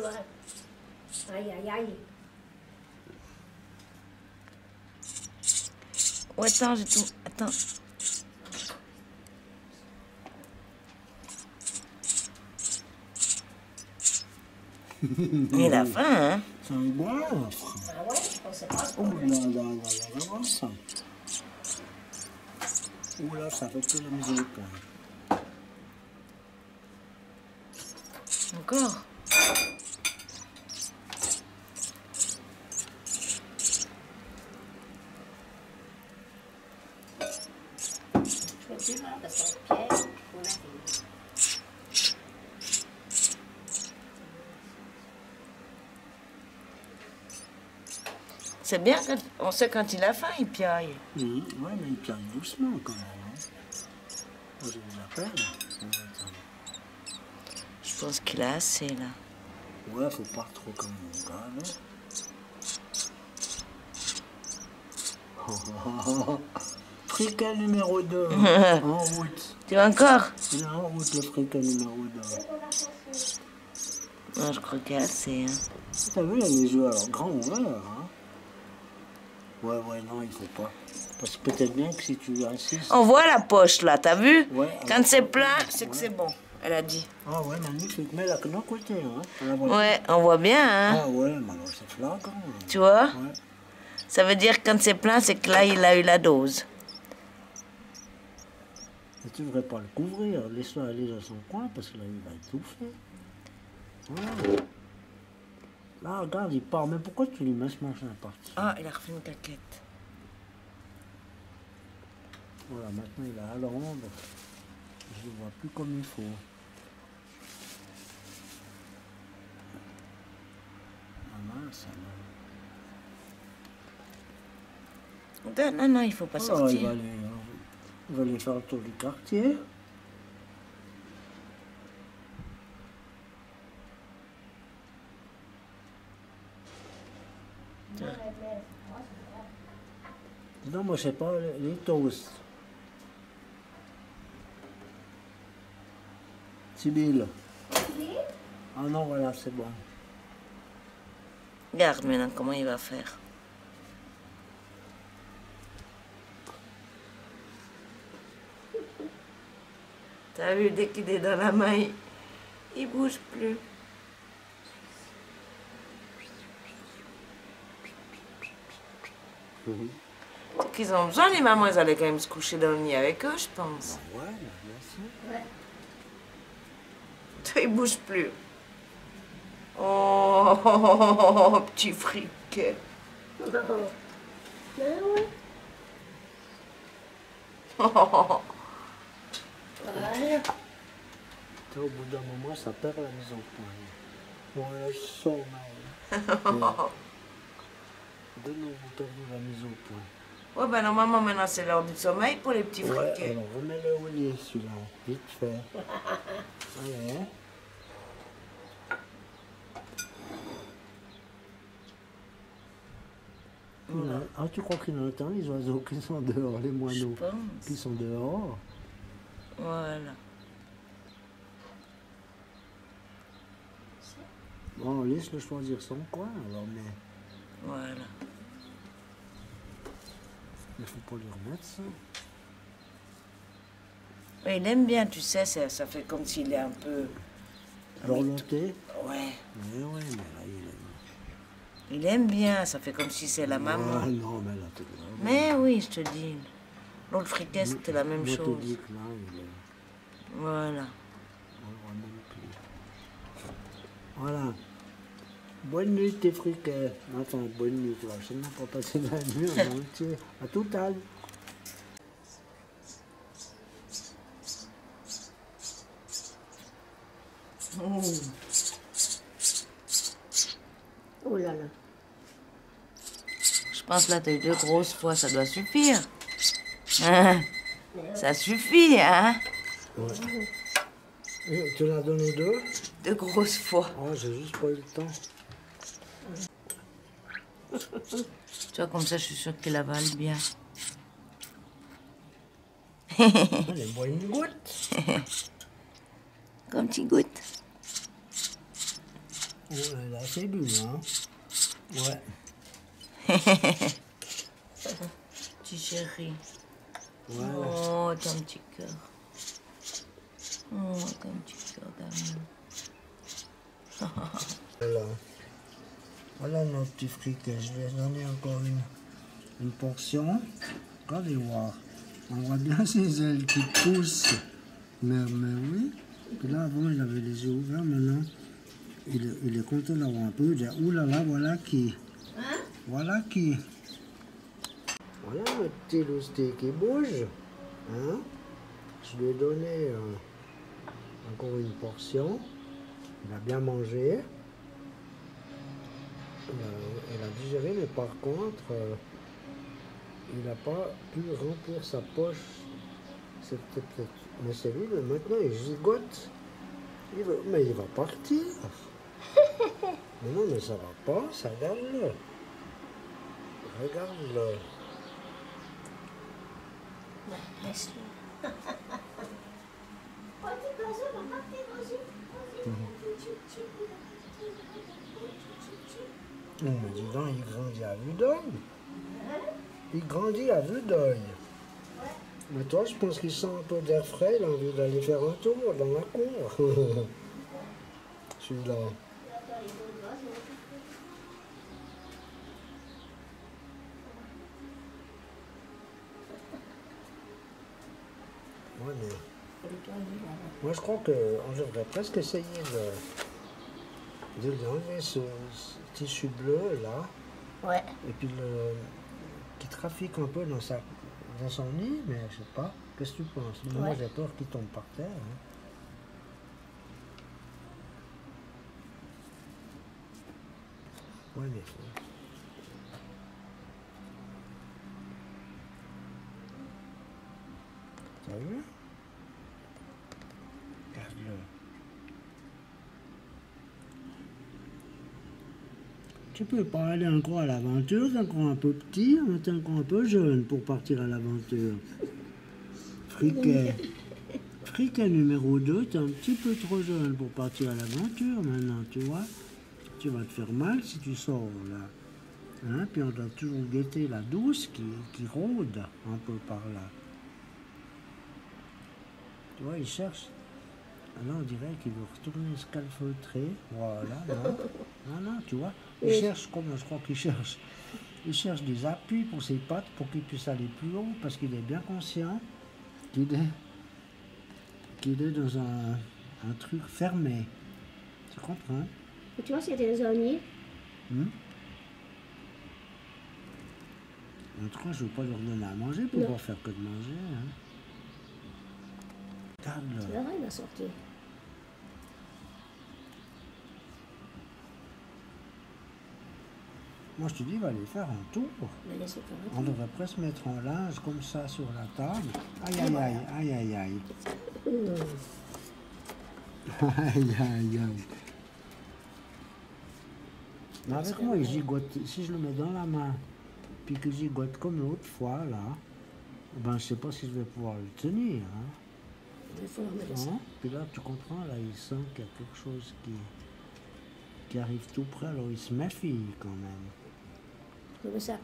Aïe, aïe, aïe. Oh, attends, j'ai tout. Attends. Il a faim, hein? C'est un goinfre. Ah ouais, je pensais pas. Oh là, ça. Oh là, ça fait que la mise au point. Encore? Je peux plus, là, parce que Pierre, on a fini. C'est bien quand on sait quand il a faim, il piaille. Oui, ouais, mais il piaille doucement quand même. Hein. Moi, je vous appelle. Je pense qu'il a assez, là. Ouais, faut pas trop comme mon gars, là. Friquet numéro 2, en route. Tu vas encore? Il est en route, le friquet numéro 2. Non, je crois qu'il a assez, hein. T'as vu, il y a les jeux alors grand ouvert, hein. Ouais, non, il faut pas. Parce que peut-être bien que si tu insistes... On voit la poche, là, t'as vu? Ouais, quand c'est plein, c'est que c'est bon, elle a dit. Ah ouais, magnifique. Mais là, que d'un côté, hein. Ouais, on voit bien, hein. Ah ouais, mais alors c'est flagrant. Tu vois? Ouais. Ça veut dire que quand c'est plein, c'est que là, il a eu la dose. Mais tu devrais pas le couvrir. Laisse-le aller dans son coin parce que là, il va étouffer. Voilà. Là, regarde, il part. Mais pourquoi tu lui mets ce machin à partir? Ah, il a refait une caquette. Voilà, maintenant il est à l'ombre. Je ne le vois plus comme il faut. Ah mince, alors. Non, il faut pas Alors, sortir. il va aller faire le tour du quartier. Non, moi je sais pas, les toasts. Sibylle. Ah non, voilà, c'est bon. Regarde maintenant comment il va faire. T'as vu, dès qu'il est dans la main, il bouge plus. C'est qu'ils ont besoin, les mamans, elles allaient quand même se coucher dans le nid avec eux, je pense. Ouais, bien sûr. Ouais. Toi, il bouge plus. Oh, petit friquet. Non. Ouais. Voilà. Au bout d'un moment, ça perd la mise au point. Bon, le sommeil. De nouveau perdu la mise au point. Ouais, ben normalement, maintenant, c'est l'heure du sommeil pour les petits Ouais, friquets. alors remets-le au lit, celui-là. Vite fait. Allez. Ah, tu crois qu'il entend les oiseaux qui sont dehors, les moineaux Je pense. qui sont dehors? Voilà. Bon, laisse-le choisir son coin, alors, mais Voilà. il faut pas lui remettre ça. Mais il aime bien, tu sais, ça fait comme s'il est un peu... L'orienté? Ouais. Mais ouais, mais là, Il aime bien, ça fait comme si c'est la maman. Ah non, mais là, t'es là. Mais oui, je te dis. L'autre friquet, c'était la même Moi, je te chose. dis que là, il est... Voilà. On le voit même plus. Voilà. Bonne nuit, tes friquets. Enfin, bonne nuit, toi. Je sais même pas passer la nuit en entier. À tout à l'heure. Oh là là. Je pense là, t'as eu 2 grosses fois, ça doit suffire. Hein? Ça suffit, hein? Ouais. Et tu l'as donné 2? 2 grosses fois. Oh, j'ai juste pas eu le temps. Tu vois, comme ça, je suis sûre qu'il avale bien. Allez, bois une goutte. Comme petit goutte. Ouais, là, c'est bu, hein. Ouais. Petit chéri. Voilà. Oh, ton petit cœur. Oh, ton petit cœur d'amour. Voilà. Voilà nos petits friquets. Je vais donner encore une portion. Regardez voir. On voit bien ces ailes qui poussent. Mais oui. Puis là, avant, il avait les yeux ouverts. Maintenant, il est content d'avoir un peu. Il dit, oulala, voilà qui. Voilà qui. Voilà notre petit loustic qui bouge. Hein? Je lui ai donné encore une portion. Il a bien mangé. Elle a digéré, mais par contre, il n'a pas pu remplir sa poche. C'était peut-être. Mais c'est lui, maintenant il gigote. Mais il va partir. Mais non, mais ça va pas, ça regarde-le. Regarde-le. Ouais, laisse-le. Mais dis donc, il grandit à vue d'œil. Il grandit à vue d'œil. Mais toi, je pense qu'il sent un peu d'air frais, il a envie d'aller faire un tour dans la cour. Celui-là. Ouais, mais... Moi, je crois qu'on devrait presque essayer de lui enlever ce tissu bleu, là. Ouais. Et puis, qui trafique un peu dans son nid, mais je sais pas. Qu'est-ce que tu penses? Moi, Ouais. j'ai peur qu'il tombe par terre. Hein. Ouais, mais... T'as vu? Regarde-le. Tu peux pas aller encore à l'aventure, t'es encore un peu petit, t'es encore un peu jeune pour partir à l'aventure. Friquet. Friquet numéro 2, t'es un petit peu trop jeune pour partir à l'aventure maintenant, tu vois. Tu vas te faire mal si tu sors là. Hein? Puis on doit toujours guetter la douce qui rôde un peu par là. Tu vois, il cherche. Alors on dirait qu'il veut retourner se calfeutrer. Voilà, non. Non, tu vois. Il cherche, comment je crois qu'il cherche. Il cherche des appuis pour ses pattes pour qu'il puisse aller plus haut parce qu'il est bien conscient qu'il est dans un truc fermé. Tu comprends? Et tu vois, c'était des araignées. En tout cas, je ne veux pas leur donner à manger pour ne pas faire que de manger. Hein. Regarde-le. Tu verras, il va sortir. Moi, je te dis, il va aller faire un tour. Mais laisse-le faire un On devrait presque mettre un linge comme ça sur la table. Aïe, aïe, aïe, aïe, aïe, aïe. Aïe, aïe, aïe. Mais avec moi, il gigote. Si je le mets dans la main, puis que je gigote comme l'autre fois, là, ben, je sais pas si je vais pouvoir le tenir. Hein. Il faut leur mettre ça. Hein? Puis là, tu comprends, là, il sent qu'il y a quelque chose qui arrive tout près, alors il se méfie quand même. Le sac.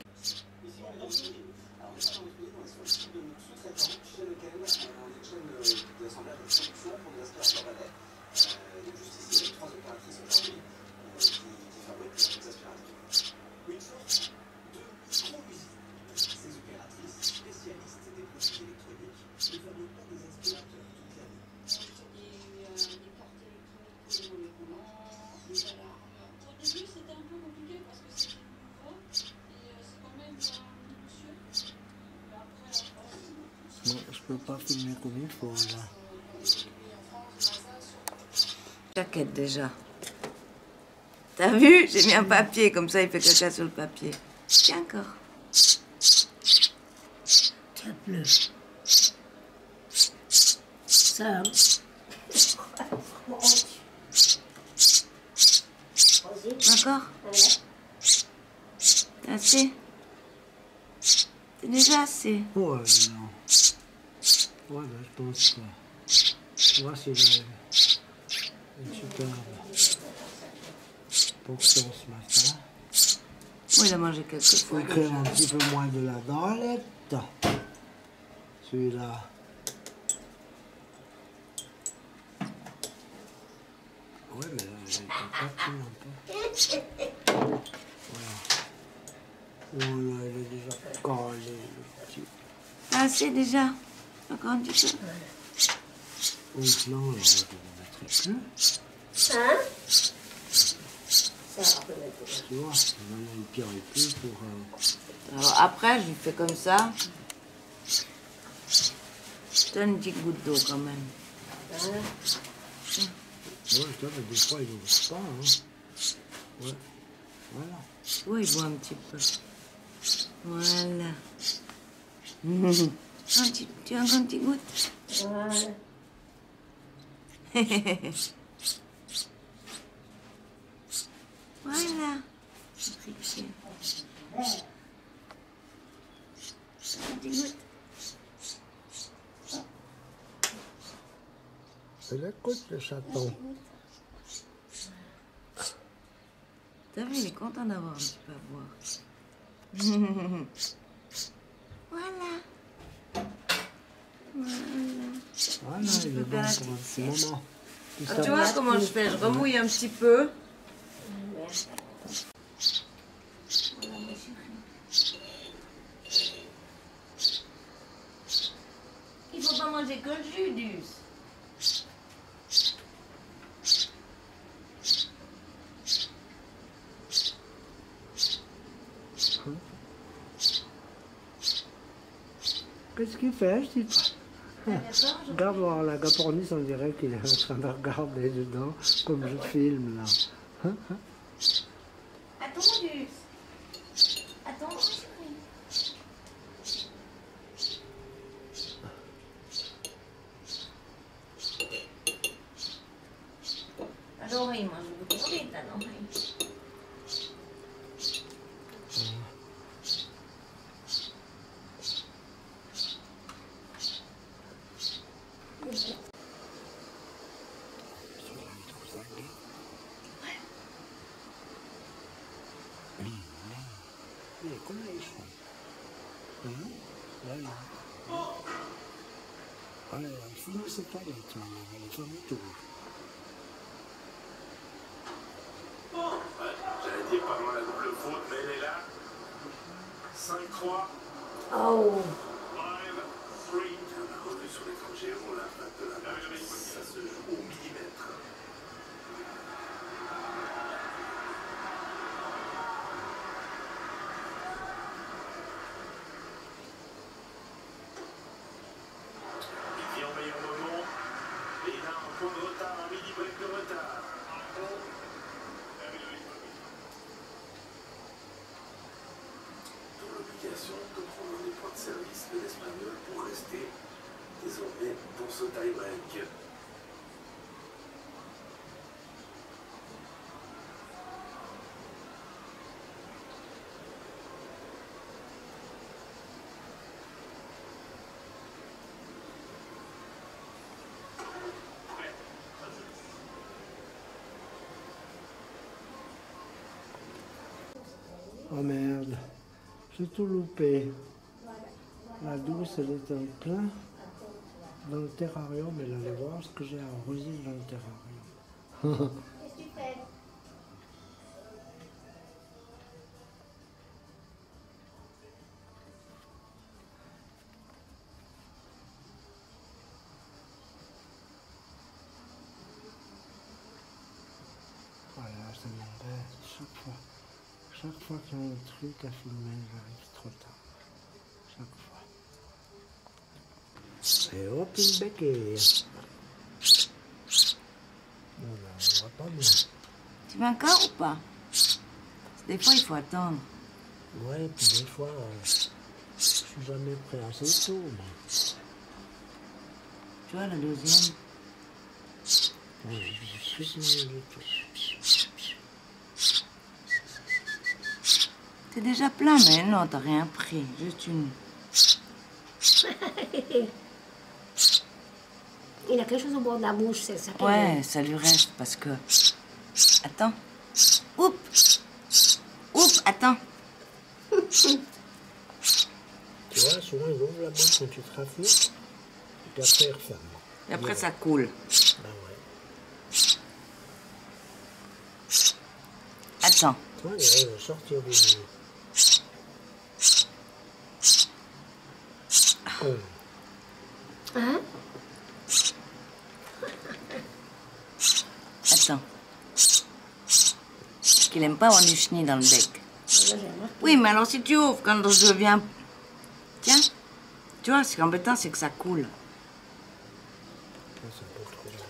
Non, je peux pas filmer comme il faut, là. Jaquette déjà. T'as vu? J'ai mis un papier, comme ça il fait caca sur le papier. Tiens encore. Tape-le. Ça, hein. Encore? T'as assez? C'est déjà assez. Ouais, non. Ouais, ben, je pense que... Tu vois, c'est là... Une superbe. portion ce matin. Oui, il a mangé quelques Il faut fois. écrire un petit peu moins de la galette. Celui-là. Ouais, mais là, il est pas pris un peu. Voilà. Oh là, il est déjà calé, le petit. Ah, c'est déjà. Encore un petit peu. Donc là, on va mettre plus. Hein? Ça, on peut mettre dedans. Tu vois, on en a une pierre et plus pour... Alors après, je lui fais comme ça. Je donne une petite goutte d'eau quand même. Hein? Ouais, tu vois, des fois, ils n'osent pas, hein. Ouais. Voilà. Oui, il boit un petit peu. Voilà. Tu as encore une petite goutte? Voilà. Voilà. Tricher. Une petite goutte. Il écoute, le chaton. T'as vu, il est content d'avoir un petit peu à boire. Voilà. Voilà. Voilà, il est bon pour un petit moment. Ah, tu vois comment je fais? Je remouille un petit peu. Il faut pas manger que le jus, Dus. Qu'est-ce qu'il fait, je dis Regarde voir la gapornis, on dirait qu'il est en train de regarder dedans, comme je filme là. Attends, Dus. Attends, ma chérie. À l'oreille, moi, je veux beaucoup vite à l'oreille. Mais comment ils font Là, là. Voilà, il finit ses palettes, elle est fermée tout. J'allais dire pas loin la double faute, mais elle est là. 5-3. Oh! 5-3. On a revu sur l'écran géant l'impact de la match. Ça se joue au millimètre. Il vient au meilleur moment. Et il a un point de retard, un mini-break de retard. Dans l'obligation de prendre les points de service de l'Espagnol pour rester désormais dans ce tie-break. Oh merde, j'ai tout loupé. La douce, elle est en plein dans le terrarium. Elle allait voir ce que j'ai arrosé dans le terrarium. Qu'est-ce que tu fais? Voilà, ça m'embête chaque fois. Chaque fois qu'il y a un truc à filmer, j'arrive trop tard. Chaque fois. Et hop, une béquille. Non, là, on va pas bien. Tu veux encore ou pas? Des fois, il faut attendre. Ouais, puis des fois, je suis jamais prêt assez tôt. Mais... Tu vois, la deuxième. Ouais, je suis strictement du tout. T'es déjà plein, mais non, t'as rien pris. Juste une. Il a quelque chose au bord de la bouche, c'est ça. Ouais, ça lui reste parce que. Attends. Oups. Oups, attends. Tu vois, souvent il ouvre la bouche quand tu te raffines, puis après il referme. Et après, ça coule. Ben ouais. Attends. Tu vois, il arrive à sortir du nez. Oh. Hein? Attends. Parce qu'il aime pas avoir du chenille dans le bec. Là, j'aime. Oui, mais alors si tu ouvres, quand je viens... Tiens. Tu vois, ce qui est embêtant, c'est que ça coule. Ça, c'est un peu trop long.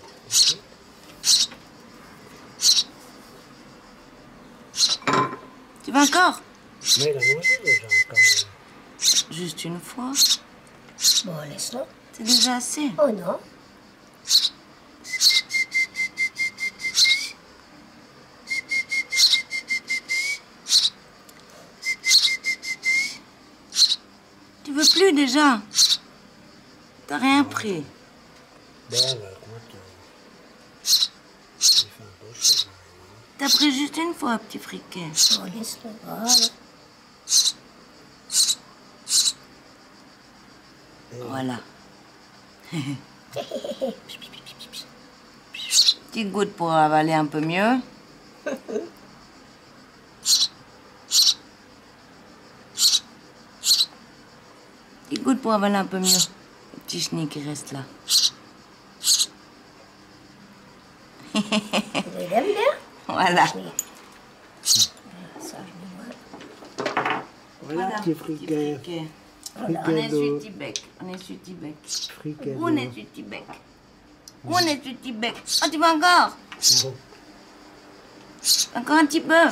Tu veux encore? Mais il a mangé déjà quand même. Juste une fois. Bon, laisse-le. C'est déjà assez. Oh non. Tu veux plus déjà? T'as rien pris. Bon, bah écoute, il fait un peu chaud. T'as pris juste une fois, petit friquet. Oh, laisse-le. Voilà. Voilà. Petite goutte pour avaler un peu mieux. Petite goutte pour avaler un peu mieux. Le petit chenille qui reste là. Il aime bien. Voilà. Oui. Ça, je me vois. Voilà, petit friquet. friquet. On Friquet est de... sur Tibec. On est sur Tibec. Friquet On est de... sur Tibec. On est sur Tibec. Oh, tu veux encore? Bon. Encore un petit peu.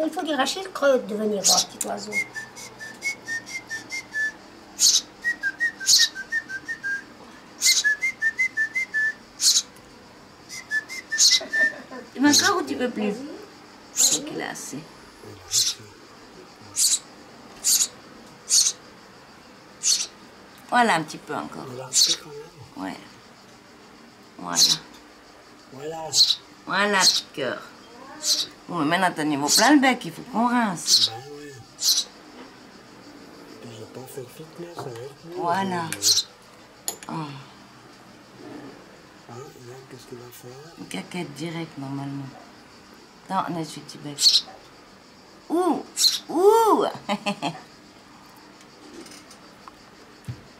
Il faut lui arracher le creux de venir voir, petit oiseau. Tu veux encore ou tu veux plus? Je crois qu'il a assez. Voilà un petit peu encore. On l'a refait quand même. Ouais. Voilà. Voilà. Voilà, petit cœur. Bon, mais maintenant, t'as niveau plein le bec, il faut qu'on rince. Ben oui. Puis j'ai pas fait le fitness avec nous. Voilà. Oh, Hein, là, qu'est-ce qu'il va faire? une caquette directe, normalement. Non, on est sur Tibec. Ouh! Ouh!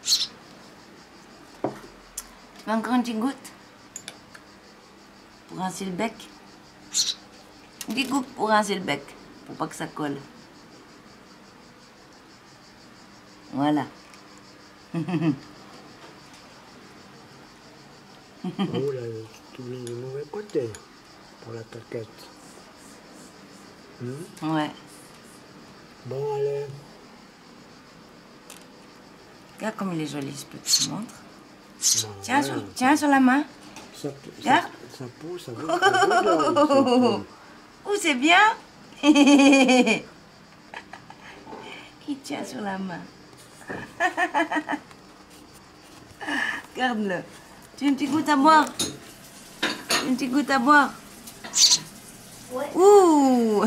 Tu veux encore une petite goutte? Pour rincer le bec? Une petite goutte pour rincer le bec, pour pas que ça colle. Voilà. Oh là, tu viens du mauvais côté pour la caquette. Ouais. Bon, allez. Regarde comme il est joli, ce petit montre. Bon, Tiens, voilà. tiens sur la main. Ça, Regarde. ça pousse, ça vaut ça vaut. Oh, c'est bien. Il tient sur la main. Regarde-le. Tu veux une petite goutte à boire? Une petite goutte à boire? Ouais. Ouh.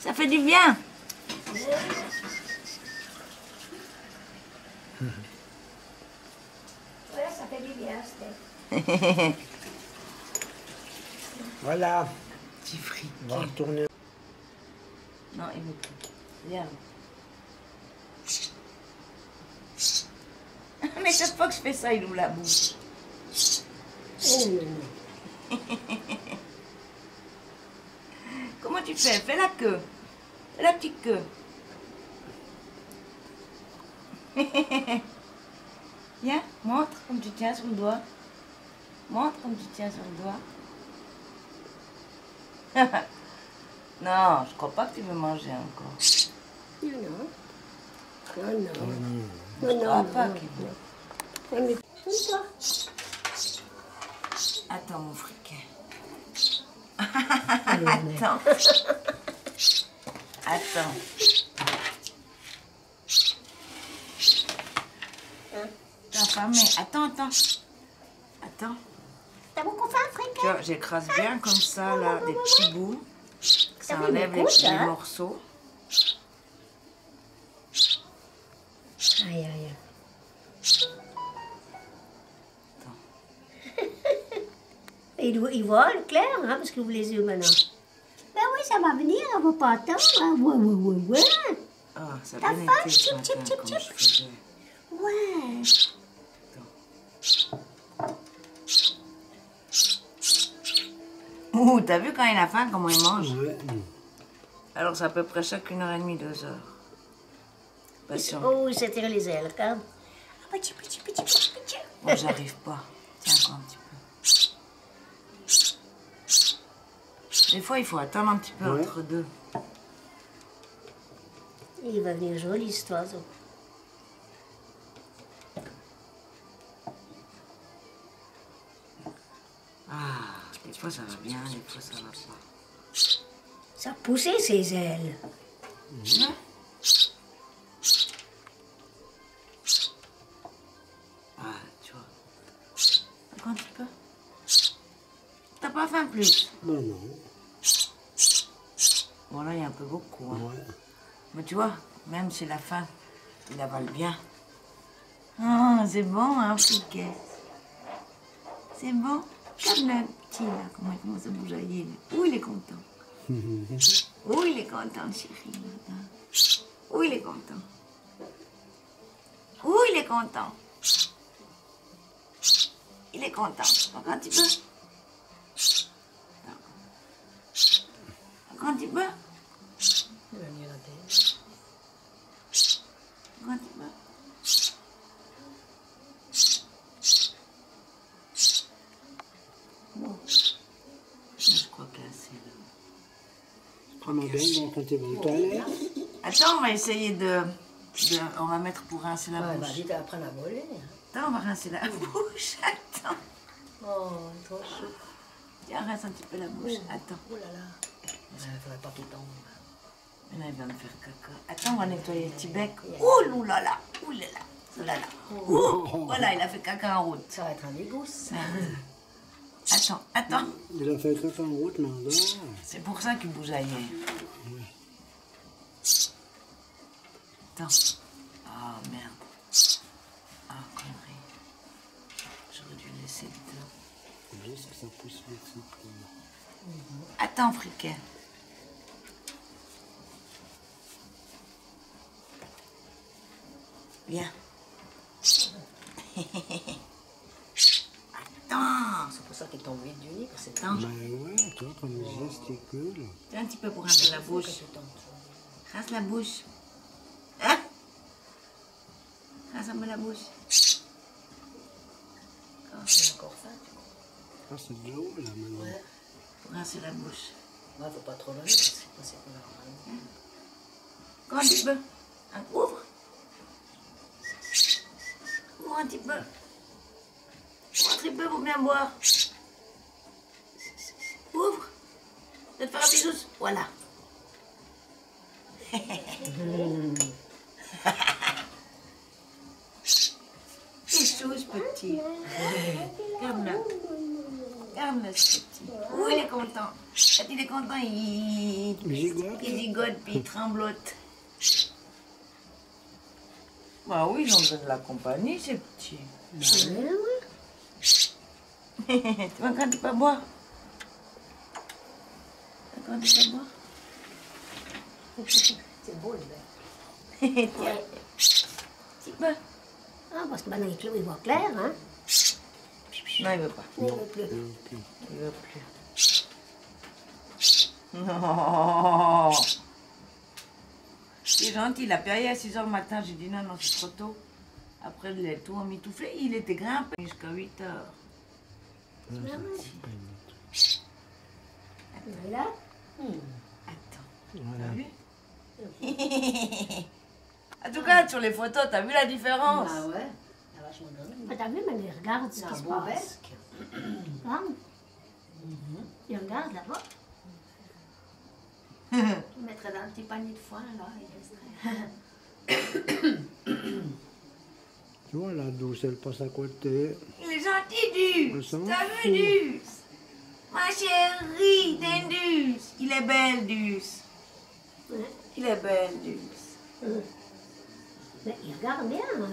Ça fait du bien. Ouais, ça fait du bien, Steph. Voilà. Petit fric. On va retourner. Non, il veut plus. Regarde. Mais chaque fois que je fais ça, il ouvre la bouche. Oh non, non. Comment tu fais? Fais la queue. Fais la petite queue. Viens, montre comme tu tiens sur le doigt. Montre comme tu tiens sur le doigt. Non, je crois pas que tu veux manger encore. Non, non. Non, non. Oh, non. Non, crois non, pas non. qu'il veut. Ouais, mais toi. Attends, mon friquet. Allez, mec. Attends. Attends. T'es affamé. Attends, attends. Attends. T'as beaucoup faim, Tu Fréquet? vois, j'écrase bien comme ça, là, des petits bouts. Ça Ça fait enlève une les couche, petits hein. morceaux. Aïe, aïe. Il vole, Claire, hein, parce que vous les yeux maintenant. Ben oui, ça va venir, on va pas attendre. Hein. Ouais. Ah, ça a T'as bien faim? été ce Chip, matin chip, chip, quand chip. je faisais. Ouais. Ouh, t'as vu quand il a faim, comment il mange? Ouais. Alors, c'est à peu près chaque 1h30, 2 heures. Patient. Oh, il s'étire les ailes, regarde. Ah, petit. Moi, j'arrive pas. Tiens, encore un petit peu. Des fois, il faut attendre un petit peu Ouais. entre deux. Il va venir joli, cet oiseau. Ah, des fois, ça va bien, des fois, ça va pas. Ça a poussé ses ailes. Hein? Ah, tu vois. Encore un petit peu. T'as pas faim plus? Ben non. Bon, là, il y a un peu beaucoup. Hein. Ouais. Mais tu vois, même si la faim, il avale bien. Oh, c'est bon, hein, Friquet. C'est bon. Comme le petit, là, comment il commence à bougeailler. Ouh, il est content. Ouh, il est content, chérie. Ouh, il est content. Ouh, il est content. Il est content. Encore un petit peu. Encore un petit peu. Il va venir la tête. Encore un petit peu. Bon. Je crois que là, c'est là. Comment bien, donc, quand tu vas aux toilettes? Attends, on va essayer on va mettre pour rincer la Ouais, bouche. bah, vite apprendre à voler. Attends, on va rincer la bouche. Attends. Oh, trop chou. Tiens, rince un petit peu la bouche. Attends. Oh là là. Il faudrait pas qu'il tombe. Maintenant, il va me faire caca. Attends, on va nettoyer le petit bec. Ouh là là. Ouh là là. Oh là là. Ouh. Voilà, il a fait caca en route. Ça va être un égout, ça. Attends. Il a fait caca en route, mais là. C'est pour ça qu'il bougeaillait. Attends. Oh merde. Ah, connerie. J'aurais dû le laisser dedans. Juste que ça pousse vite, c'est plus. Attends, Friquet. Viens. Attends. C'est pour ça qu'il tombe vite du nez, parce que c'est Attends. Ben ouais, toi, comme il gesticule. Tiens un petit peu pour rincer la bouche. Rince la bouche. Hein? Rince un peu la bouche. C'est encore faim. Ah, c'est de l'eau, là, maintenant. Ouais. Pour rincer la bouche. Ouais, faut pas trop donner, parce que c'est pas normal. Encore un petit peu. Ouvre. Ouvre un petit peu. Ouvre un petit peu pour bien boire. Ouvre. Je vais te faire un bisou. Voilà. C'est chaud, ce petit. Regarde-le. Regarde-le, ce petit. Oh, il est content. Quand il est content, il Gigote. gigote puis il tremblote. Bah oui, ils ont besoin de la compagnie, ces petits. Tu vas quand tu pas boire? Tu vas quand tu pas boire? C'est beau, le bec. Tiens. Petit peu. Ah, parce que maintenant, il voit clair, hein. Non, il veut pas. Il ne veut plus. Il veut plus. Non. C'est gentil, il a payé à 6h le matin. J'ai dit non, c'est trop tôt. Après, il est tout emmitouflé. Il était grimpé jusqu'à 8h. Voilà. Attends. Voilà. T'as vu? En tout cas, sur les photos, t'as vu la différence? Ah ouais. Ça va vachement donné. Ah, t'as vu, mais regarde ce qui se beau passe. Regarde. Il regarde là-bas. Je mettrais dans le petit panier de foin, là. Tu vois, la douce, elle passe à côté. Il est gentil. petit On Duce. s'en T'as fout. vu Duce? Ma chérie, t'es un Duce. Il est belle, Duce. Ouais. Il est belle, Duce. Mais il regarde bien, hein,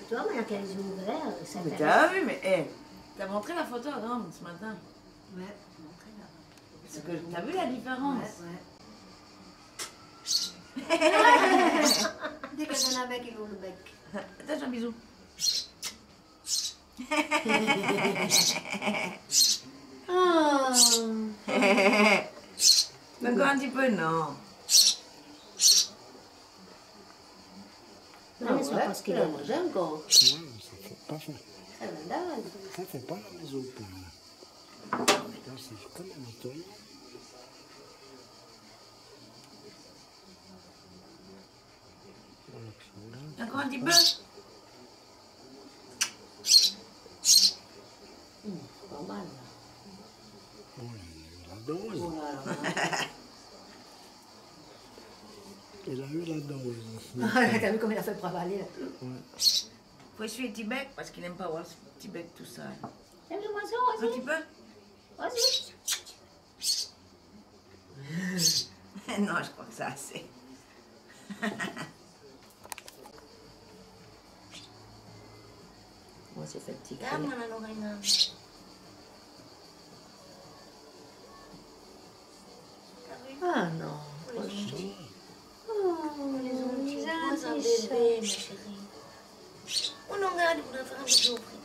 toi, mais quand les yeux ouverts, ça Mais fait... t'as vu, mais t'as montré la photo à Grande ce matin. Ouais, montrez là. Parce que t'as vu la différence? Dès qu'elle donne un bec, il ouvre le bec. Attends, un bisou. Oh. Encore un petit peu, non. Non, mais c'est parce qu'il là, est... moi j'aime encore. Ouais, ça fait pas ça. Ça me donne. Ça fait pas la maison pleine. Là, c'est comme un étonnement. Encore un petit peu. Pas mal. Oh, il a eu la dose. Oh là là. Il a eu la dose. T'as vu comme il a fait pour avaler là. Faut essuyer le petit bec parce qu'il n'aime pas avoir ce petit bec tout seul. T'as vu l'oiseau, Un petit vas-y? peu? Vas-y. Non, je crois que c'est assez. Moi c'est fait petit Regarde, mon Lorena. Ah non. Oh, les gentils. Oh, Les gentils. les Un gentils bébé, ma chérie. Oh non, regarde, il voudrait faire un bisou au fric.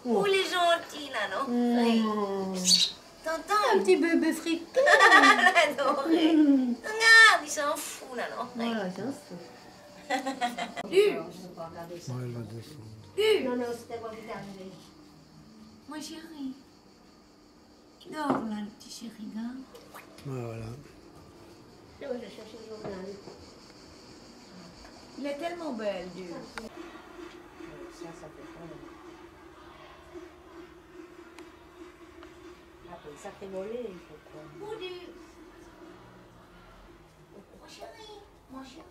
Oh, les gentils, là, non? Oui. Un T'entends? petit bébé friqué. Adoré. Regarde, il s'en fout, là, non? Voilà, c'est un fou. Du, Ouais, elle va descendre. du. Non, non, c'était pas vite arrivé. Ma chérie. Il dort, là, le petit chéri, regarde. Voilà. Je vais chercher le journal. Il est tellement belle, Dieu. Ça fait pas. Après, ça fait voler, il faut quoi. Oh, Dieu. Mon chéri, mon chéri.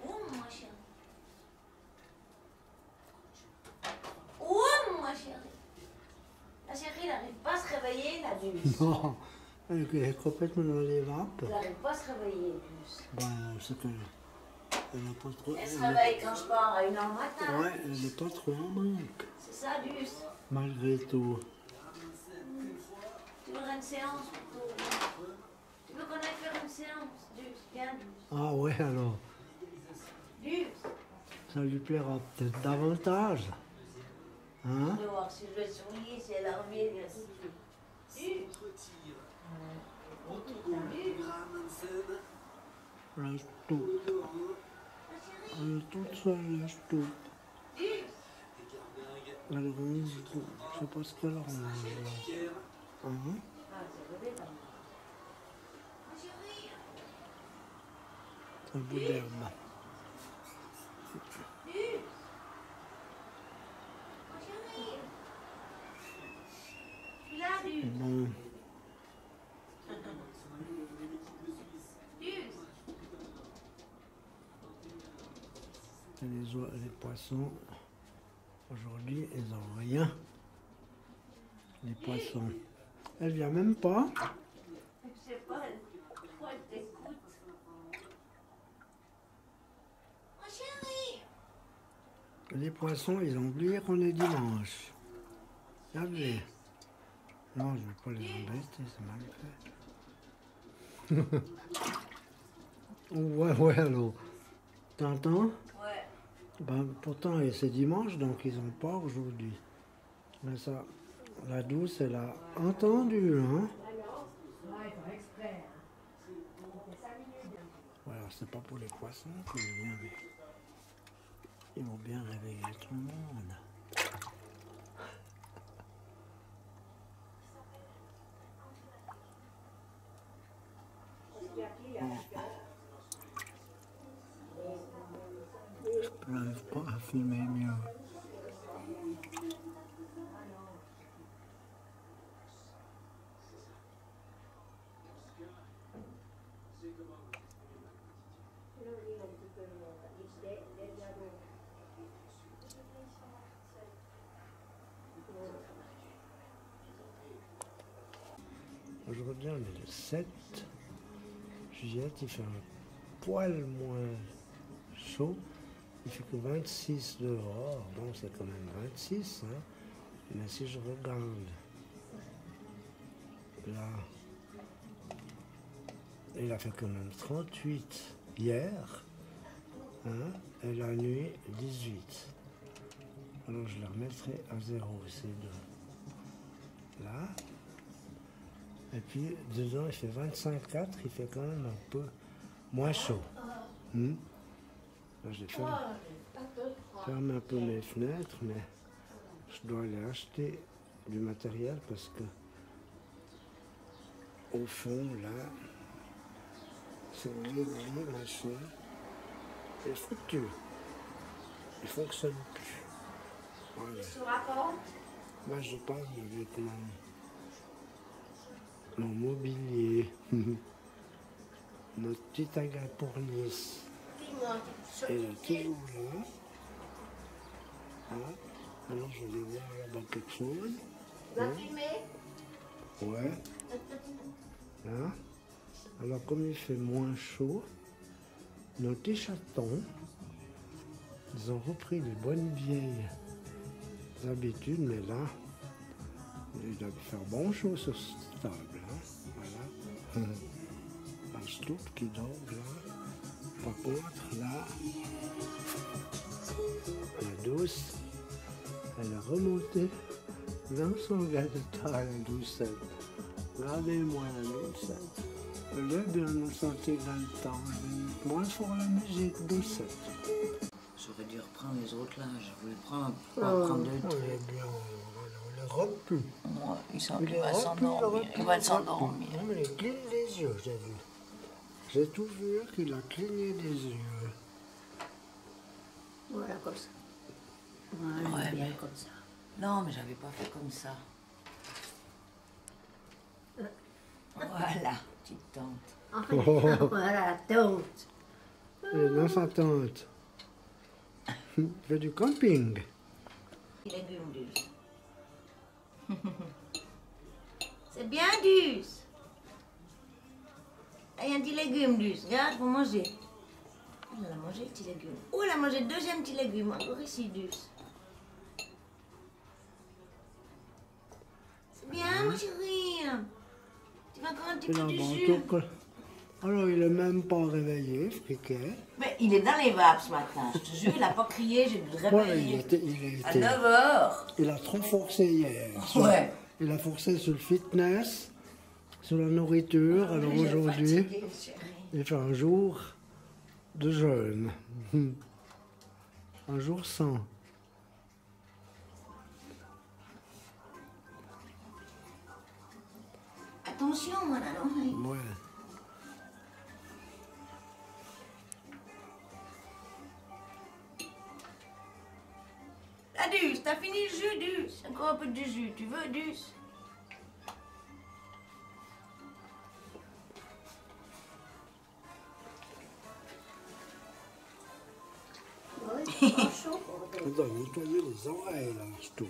Oh, mon chéri. Oh, mon chéri. La chérie, elle n'arrive pas à se réveiller, la Duce. Non, elle est complètement dans les vapes. Elle n'arrive pas à se réveiller, Duce. Bon, c'est que elle n'a pas trop. Elle se réveille quand je pars à 1h du matin. Ouais, elle n'est pas trop en manque, C'est ça, Duce. malgré tout. Tu voudrais une séance plutôt? Tu veux qu'on aille faire une séance, Duce? Viens, Duce. Ah ouais, alors, Duce. ça lui plaira peut-être davantage. Hein? Je vais voir si je vais sourire, si elle revient, il reste. Duce. Lâche tout. Elle est toute seule, lâche tout. Elle ronge tout. Je sais pas ce qu'elle ronge là. Hein? Ah, c'est vrai, quand même. Ma chérie. Un bout d'herbe. Duce. Ma chérie. Je suis là, Duce. Bon, Duce. et les poissons, aujourd'hui, ils n'ont rien. Les poissons. Elle vient même pas. Je sais pas, je crois qu'elle t'écoute. Ma chérie. Les poissons, ils ont oublié qu'on est dimanche. Regardez. Non, je ne vais pas les embêter, c'est mal fait. Ouais, alors. T'entends? Ouais. Ben, pourtant, c'est dimanche, donc ils n'ont pas aujourd'hui. Mais ça, la douce, elle a entendu, hein? Voilà, c'est pas pour les poissons que je viens, mais ils vont bien réveiller tout le monde. Je n'arrive pas à filmer mieux. aujourd'hui on est le 7 juillet, il fait un poil moins chaud. Il fait que 26 dehors. Bon, c'est quand même 26, hein. Mais si je regarde là, il a fait quand même 38 hier, hein, et la nuit 18. Alors je la remettrai à 0, ces deux. Là. Et puis dedans il fait 25,4, il fait quand même un peu moins chaud. Là, j'ai fermé un peu mes fenêtres, mais je dois aller acheter du matériel parce que au fond là, c'est réglé, machin, est foutu. Il fonctionne plus. Voilà. Moi je parle avec mon mobilier, notre petit agate pour Nice. Elle est toujours là. Hein? Alors je vais voir là-bas quelque chose. Va fumer? Ouais. Hein? Alors comme il fait moins chaud, nos petits chatons, ils ont repris les bonnes vieilles habitudes, mais là, il doit faire bon chaud sur cette table. Hein? Voilà. Un stoup qui dort là. Par contre, là, la douce, elle est remontée dans son galetas, la doucette. Regardez-moi la doucette. Elle est bien dans son petit galetas. Moins fort la musique, doucette. J'aurais dû reprendre les autres là. Je voulais prendre deux. On est bien, on les robe plus. Ouais, il va s'endormir. Il va s'endormir. Non, mais il cligne les yeux, j'ai vu. J'ai tout vu qu'il a cligné des yeux. Voilà, comme ça. Voilà, Ouais, bien mais- comme ça. Non, mais j'avais pas fait comme ça. Voilà, petite tante. Voilà, tante. Et dans sa tente. Il fait du camping. Légumes dus. C'est bien dus. Il y a un petit légume dus. Regarde, pour manger. Elle a mangé le petit légume. Oh, elle a mangé le deuxième petit légume. Encore ici, dus. C'est bien, mon chéri. Tu vas encore un petit Il peu a du bon jus. tout que- Alors, il est même pas réveillé, friquet. Mais il est dans les vapes ce matin. Je te jure, il n'a pas crié. J'ai dû le Ouais, réveiller. il À était- 9h. il a trop forcé hier. Ouais. Il a forcé sur le fitness, sur la nourriture. Alors aujourd'hui, il fait un jour de jeûne. Un jour sans. Attention, mon ami. Ouais. La Duce, t'as fini le jus, Duce. Encore un peu de jus. Tu veux, Duce? Ouais, c'est pas chaud. Attends, nettoyer les oreilles, là, je trouve.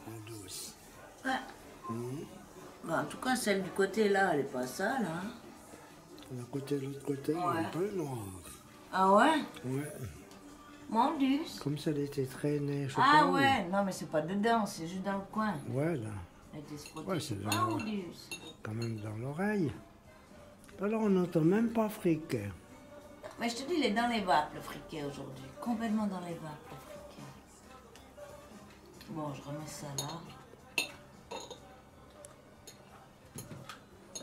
En douce. Ouais. Bah, en tout cas, celle du côté là, elle est pas sale, hein. À côté, de l'autre côté, il Ouais. est un peu noir. Ah ouais? Ouais. Mon Duce. Comme si elle était traînée, je sais Ah pas où. ouais, non mais c'est pas dedans, c'est juste dans le coin. Ouais, là. Elle était spottée. Ouais, c'est Ah, dans- Duce. Quand même dans l'oreille. Alors, on n'entend même pas friquet. Mais je te dis, il est dans les vapes, le friquet, aujourd'hui. Complètement dans les vapes, le friquet. Bon, je remets ça là.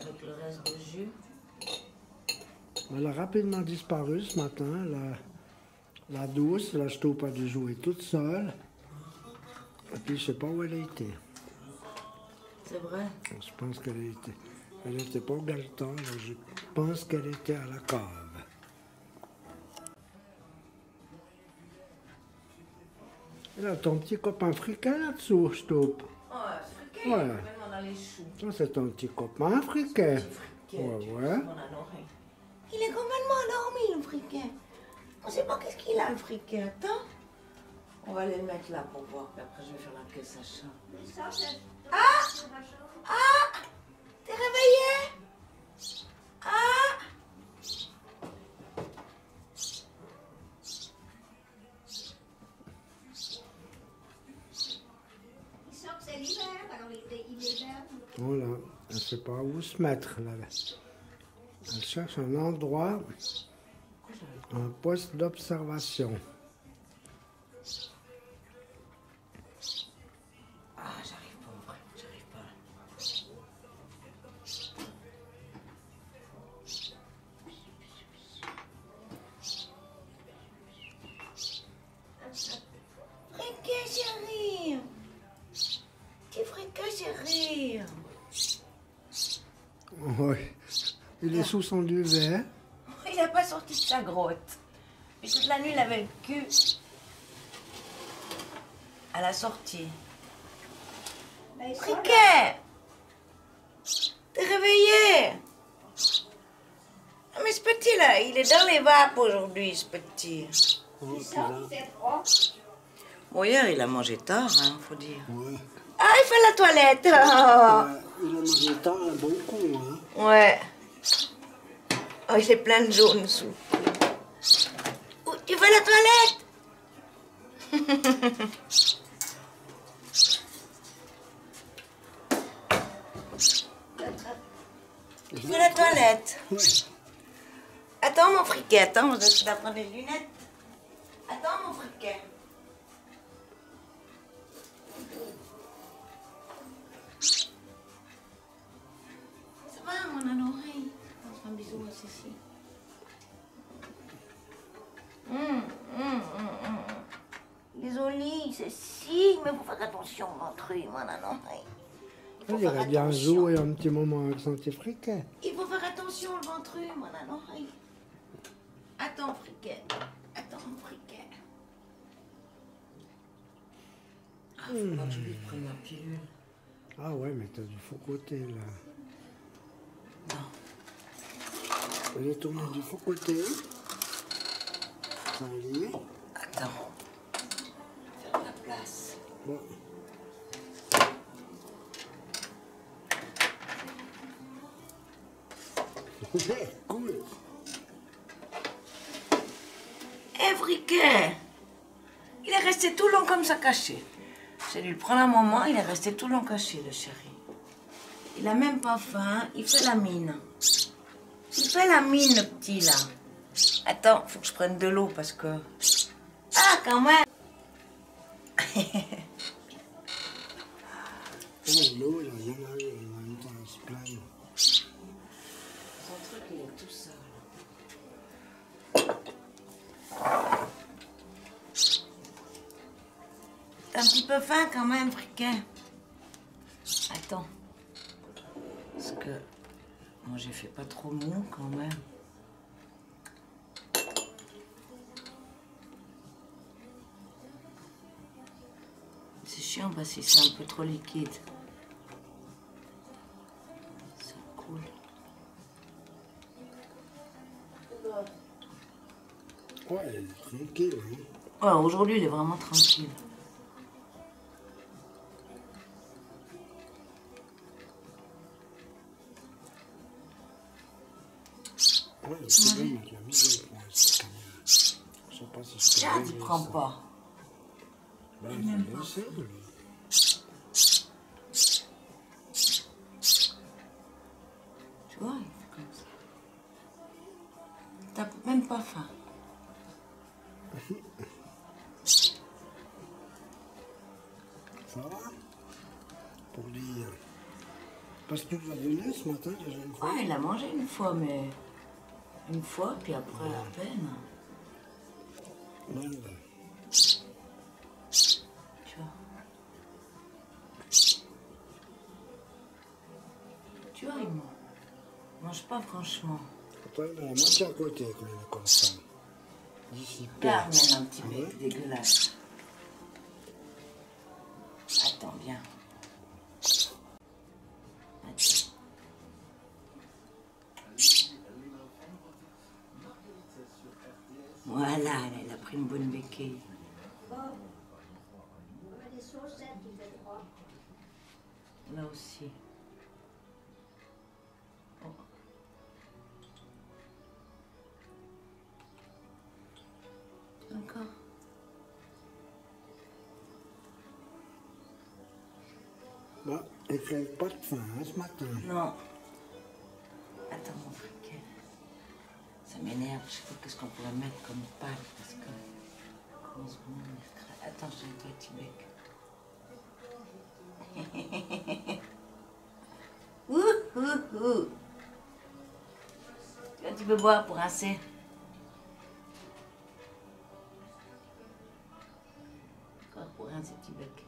Avec le reste de jus. Elle a rapidement disparu ce matin, la douce. Là, je trouve pas dû jouer toute seule. Et puis, je sais pas où elle a été. C'est vrai. Je pense qu'elle était. Elle n'était pas au galeton, là, je pense qu'elle était à la cave. Et là, ton petit copain friquet là-dessous, je trouve. Oh, ce friquet, il est Ouais. complètement dans les choux. Ça, c'est ton petit copain friquet. Friquet, Ouais, tu ouais. vois, mon oreille. Il est complètement endormi, le friquet. On sait pas qu'est-ce qu'il a, le friquet. Attends. On va aller le mettre là pour voir, puis après je vais faire la caisse à chat. Ah! Ah! T'es réveillé? Elle ne sait pas où se mettre, là. Elle cherche un endroit, un poste d'observation. Ah, j'arrive pas à ouvrir, j'arrive pas. Friquet, chérie. Petit friquet, chérie. Oui. Il est sous son duvet. Il n'a pas sorti de sa grotte. Et toute la nuit, il avait le cul à la sortie. Friquet! T'es réveillé? Ah, mais ce petit-là, il est dans les vapes aujourd'hui, ce petit. Bon, hier, il a mangé tard, hein, faut dire. Ouais. Ah, il fait la toilette. Oh. Il a mangé tard un bon coup, hein. Ouais. Oh, il est plein de jaune sous. Oh, tu fais la toilette? Tu fais la toilette? Oui. Attends, mon friquet, attends, je dois prendre les lunettes. Attends, mon friquet. Ça va, mon oreille? On se fait un bisou à Cécile. Désolée, Cécile, mais faut faire attention, mon truc, mon oreille. Il irait bien jouer un petit moment avec son petit friquet. Il faut faire attention, le ventre, mon oreille. Attends, friquet. Attends, mon friquet. Ah, faut pas que je lui prenne la pilule. Ah ouais, mais t'as du faux côté, là. Non. Il est tourné du faux côté. Ça y est. Attends. Faire de la place. Bon. Cool. Eh, friquet! Il est resté tout long comme ça caché. J'ai dû le prendre un moment, il est resté tout long caché, le chéri. Il a même pas faim, il fait la mine. Il fait la mine, le petit, là. Attends, faut que je prenne de l'eau parce que... Ah, quand même! Oh, l'eau, il a rien à eu, il a eu temps à se plaindre. Son truc, il est tout seul. T'as un petit peu faim quand même, friquet. Attends. Parce que moi, j'ai fait pas trop mou quand même. C'est chiant parce que c'est un peu trop liquide. Ça coule. Ouais, il est tranquille, hein. Ouais, aujourd'hui, il est vraiment tranquille. Ouais, le problème avec la mise au point, c'est que je sais pas si je peux Tiens, tu régler prends ça. pas. Ben, il faut laisser, lui. Tu vois, il fait comme ça. T'as même pas faim. Ça va? Pour dire. Parce que tu l'as donné ce matin déjà une fois. Ouais, il a mangé une fois, mais... Une fois, puis après, à peine. Ouais, ouais. Tu vois. Tu vois, il mange pas franchement. Toi, il a la moitié à côté quand il est comme ça. Dissipé. Regarde même un petit Ah bec ouais? dégueulasse. Attends, viens. Attends. Voilà, elle a pris une bonne béquille. Les chaussettes, il fait froid. Là aussi. Oh. Encore. Bon, il fait pas de faim hein, ce matin. Non. Attends, mon friquet. Ça m'énerve. Je sais pas qu'est-ce qu'on pourrait mettre comme pâte parce que. En ce moment, mercredi. Attends, j'ai un petit bec. Ouh. Tu veux un petit peu boire pour rincer. Encore pour rincer petit bec.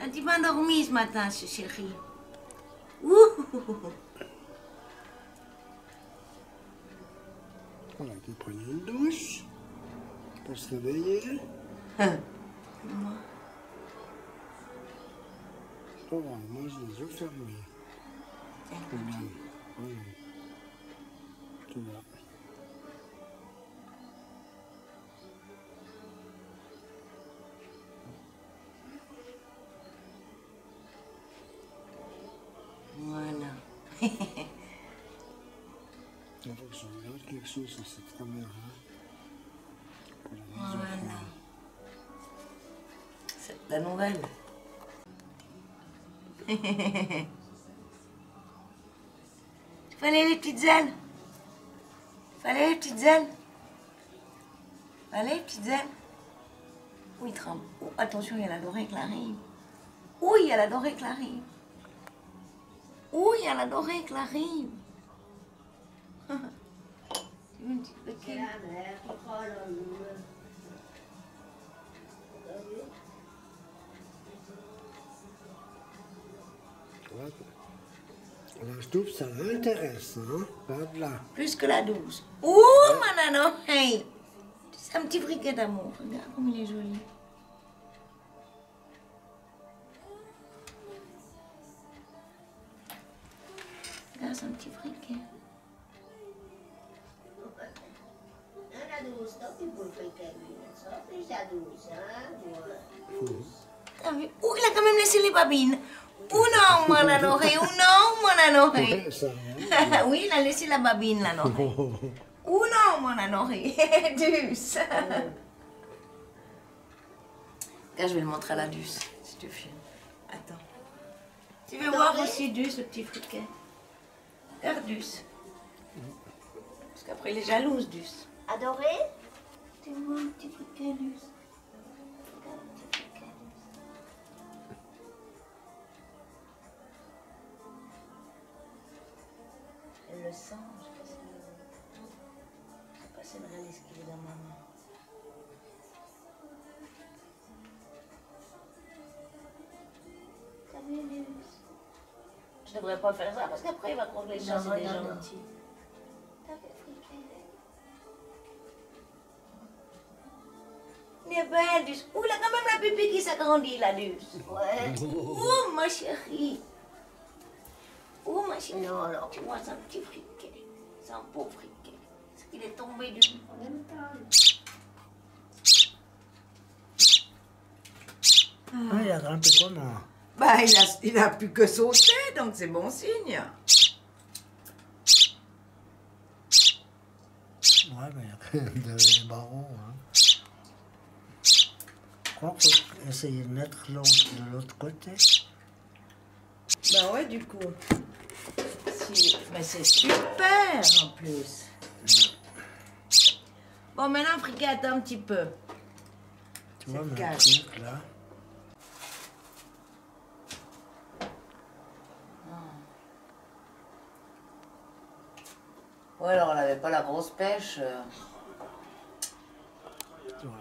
Un petit peu endormi ce matin, ce chéri. Voilà, tu prends une douche pour se réveiller. Ça va, mange les yeux fermés. Voilà. Tu vois. Voilà. Il faut que je regarde quelque chose sur cette caméra. Pour la mise au Voilà. point. C'est la nouvelle. Fallait les petites ailes. Fallait les petites ailes. Fallait les petites ailes. Oui, il tremble. Oh, attention, il y a la dorée qui arrive. Oui, il y a la dorée qui arrive. Oui, il y a la dorée qui arrive. Tu veux une petite C'est petite? la mère qui prend l'homme. La stoupe, ça m'intéresse, hein? Pas de là. Plus que la douce. Ouh, manano, hey! C'est un petit friquet d'amour. Regarde comme il est joli. Regarde, c'est un petit friquet. La douce, non, tu peux faire ça, plus la douce, hein? T'as vu? Ouh, il a quand même laissé les babines. Ouh non, manano, hey! Ouh non, manano, hey! Ouais, ça, hein? Oui, il a laissé la babine, là, non? Ouh non, manano, hey! Duce! Là, je vais le montrer à la Duce, si tu filmes. Attends. Tu veux voir aussi Duce, le petit friquet? Regarde Duce. Parce qu'après, il est jalouse, Duce. Adoré? Tu vois un petit friquet, Duce? Regarde un petit friquet, Duce. Elle le sent, je sais pas si elle réalise qu'il est dans ma main. T'as vu, Duce? Je devrais pas faire ça parce qu'après il va croire que les chats c'est des gentils. T'as vu, friquet? Il est belle, Duce. Ouh, il a quand même la pipi qui s'agrandit, la Duce. Ouais. Ouh, ma chérie. Ouh, ma chérie. Non, alors. Tu vois, c'est un petit friquet. C'est un beau friquet. Est-ce qu'il est tombé du... En même temps. Ah, il a grimpé comment? Bah, il a plus que sauté, donc c'est bon signe. Ouais, mais il y a quand même des barreaux, hein. Je crois qu'il faut essayer de mettre l'autre de l'autre côté. Bah ouais, du coup. Si... Mais c'est super, en plus. Bon, maintenant, friquet, attends un petit peu. Tu vois, C'est mais calme. le truc, là. Ouais, alors, on n'avait pas la grosse pêche. Tu vois,